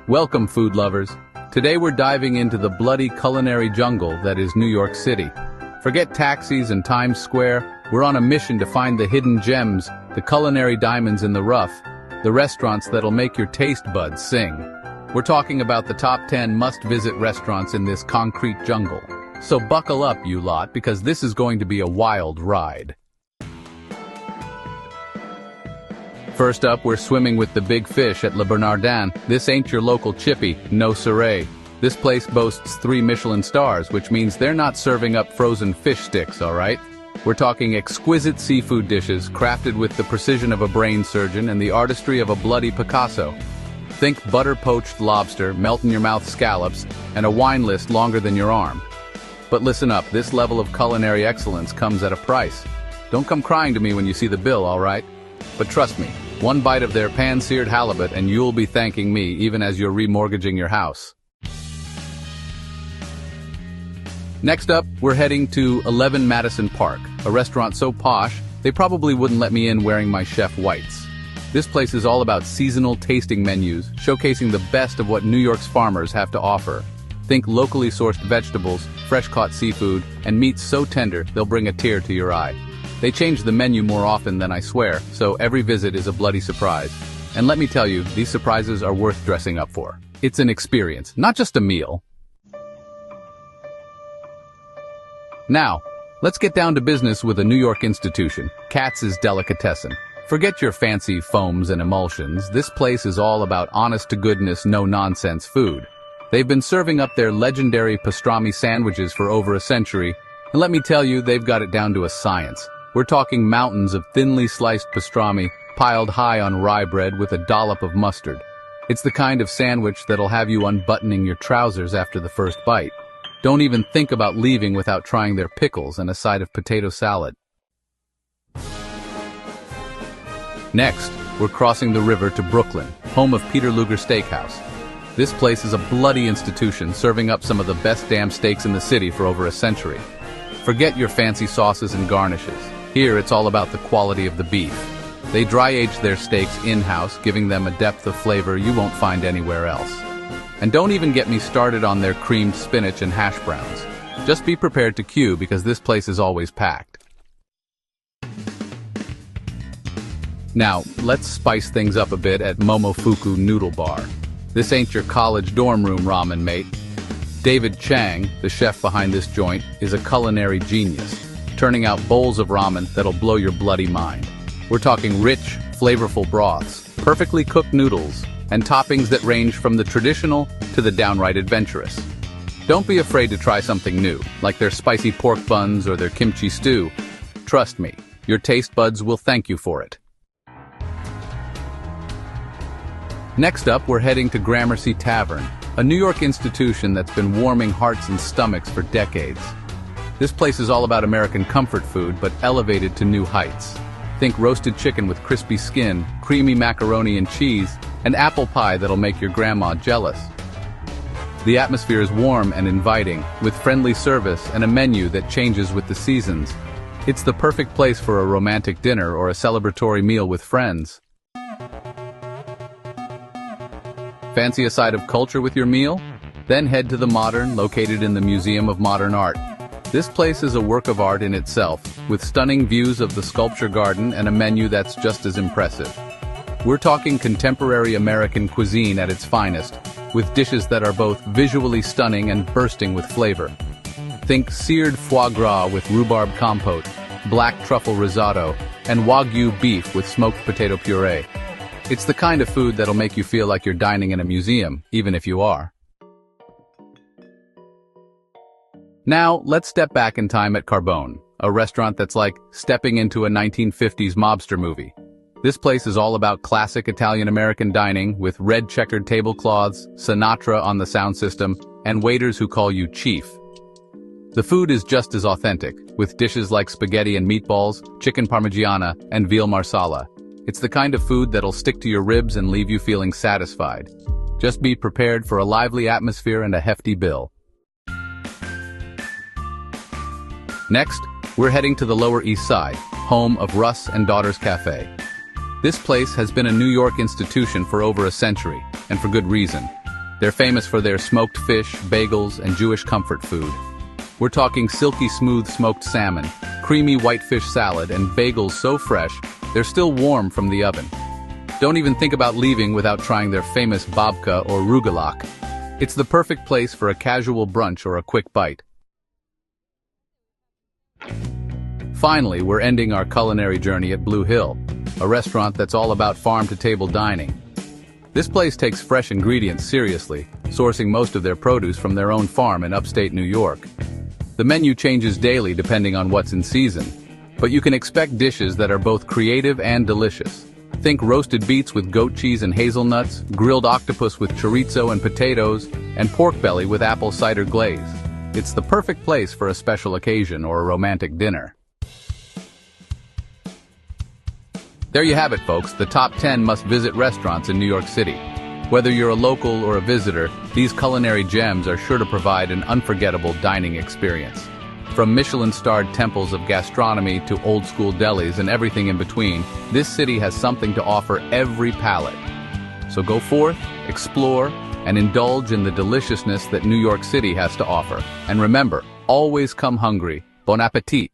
Welcome, food lovers. Today we're diving into the bloody culinary jungle that is New York City. Forget taxis and Times Square, we're on a mission to find the hidden gems, the culinary diamonds in the rough, the restaurants that'll make your taste buds sing. We're talking about the top 10 must-visit restaurants in this concrete jungle. So buckle up, you lot, because this is going to be a wild ride. First up, we're swimming with the big fish at Le Bernardin. This ain't your local chippy, no siree. This place boasts 3 Michelin stars, which means they're not serving up frozen fish sticks, alright? We're talking exquisite seafood dishes, crafted with the precision of a brain surgeon and the artistry of a bloody Picasso. Think butter-poached lobster, melt-in-your-mouth scallops, and a wine list longer than your arm. But listen up, this level of culinary excellence comes at a price. Don't come crying to me when you see the bill, alright? But trust me, one bite of their pan-seared halibut and you'll be thanking me even as you're remortgaging your house. Next up, we're heading to 11 Madison Park, a restaurant so posh, they probably wouldn't let me in wearing my chef whites. This place is all about seasonal tasting menus, showcasing the best of what New York's farmers have to offer. Think locally sourced vegetables, fresh-caught seafood, and meats so tender they'll bring a tear to your eye. They change the menu more often than I swear, so every visit is a bloody surprise. And let me tell you, these surprises are worth dressing up for. It's an experience, not just a meal. Now, let's get down to business with a New York institution, Katz's Delicatessen. Forget your fancy foams and emulsions, this place is all about honest-to-goodness, no-nonsense food. They've been serving up their legendary pastrami sandwiches for over a century, and let me tell you, they've got it down to a science. We're talking mountains of thinly sliced pastrami, piled high on rye bread with a dollop of mustard. It's the kind of sandwich that'll have you unbuttoning your trousers after the first bite. Don't even think about leaving without trying their pickles and a side of potato salad. Next, we're crossing the river to Brooklyn, home of Peter Luger Steakhouse. This place is a bloody institution, serving up some of the best damn steaks in the city for over a century. Forget your fancy sauces and garnishes. Here, it's all about the quality of the beef. They dry-age their steaks in-house, giving them a depth of flavor you won't find anywhere else. And don't even get me started on their creamed spinach and hash browns. Just be prepared to queue because this place is always packed. Now, let's spice things up a bit at Momofuku Noodle Bar. This ain't your college dorm room ramen, mate. David Chang, the chef behind this joint, is a culinary genius, turning out bowls of ramen that'll blow your bloody mind. We're talking rich, flavorful broths, perfectly cooked noodles, and toppings that range from the traditional to the downright adventurous. Don't be afraid to try something new, like their spicy pork buns or their kimchi stew. Trust me, your taste buds will thank you for it. Next up, we're heading to Gramercy Tavern, a New York institution that's been warming hearts and stomachs for decades. This place is all about American comfort food, but elevated to new heights. Think roasted chicken with crispy skin, creamy macaroni and cheese, and apple pie that'll make your grandma jealous. The atmosphere is warm and inviting, with friendly service and a menu that changes with the seasons. It's the perfect place for a romantic dinner or a celebratory meal with friends. Fancy a side of culture with your meal? Then head to the Modern, located in the Museum of Modern Art. This place is a work of art in itself, with stunning views of the sculpture garden and a menu that's just as impressive. We're talking contemporary American cuisine at its finest, with dishes that are both visually stunning and bursting with flavor. Think seared foie gras with rhubarb compote, black truffle risotto, and Wagyu beef with smoked potato puree. It's the kind of food that'll make you feel like you're dining in a museum, even if you are. Now, let's step back in time at Carbone, a restaurant that's like stepping into a 1950s mobster movie. This place is all about classic Italian-American dining with red checkered tablecloths, Sinatra on the sound system, and waiters who call you chief. The food is just as authentic, with dishes like spaghetti and meatballs, chicken parmigiana, and veal marsala. It's the kind of food that'll stick to your ribs and leave you feeling satisfied. Just be prepared for a lively atmosphere and a hefty bill. Next, we're heading to the Lower East Side, home of Russ and Daughters Cafe. This place has been a New York institution for over a century, and for good reason. They're famous for their smoked fish, bagels, and Jewish comfort food. We're talking silky smooth smoked salmon, creamy white fish salad, and bagels so fresh, they're still warm from the oven. Don't even think about leaving without trying their famous babka or rugelach. It's the perfect place for a casual brunch or a quick bite. Finally, we're ending our culinary journey at Blue Hill, a restaurant that's all about farm-to-table dining. This place takes fresh ingredients seriously, sourcing most of their produce from their own farm in upstate New York. The menu changes daily depending on what's in season, but you can expect dishes that are both creative and delicious. Think roasted beets with goat cheese and hazelnuts, grilled octopus with chorizo and potatoes, and pork belly with apple cider glaze. It's the perfect place for a special occasion or a romantic dinner. There you have it, folks, the top 10 must-visit restaurants in New York City. Whether you're a local or a visitor, these culinary gems are sure to provide an unforgettable dining experience. From Michelin-starred temples of gastronomy to old-school delis and everything in between, this city has something to offer every palate. So go forth, explore, and indulge in the deliciousness that New York City has to offer. And remember, always come hungry. Bon appetit!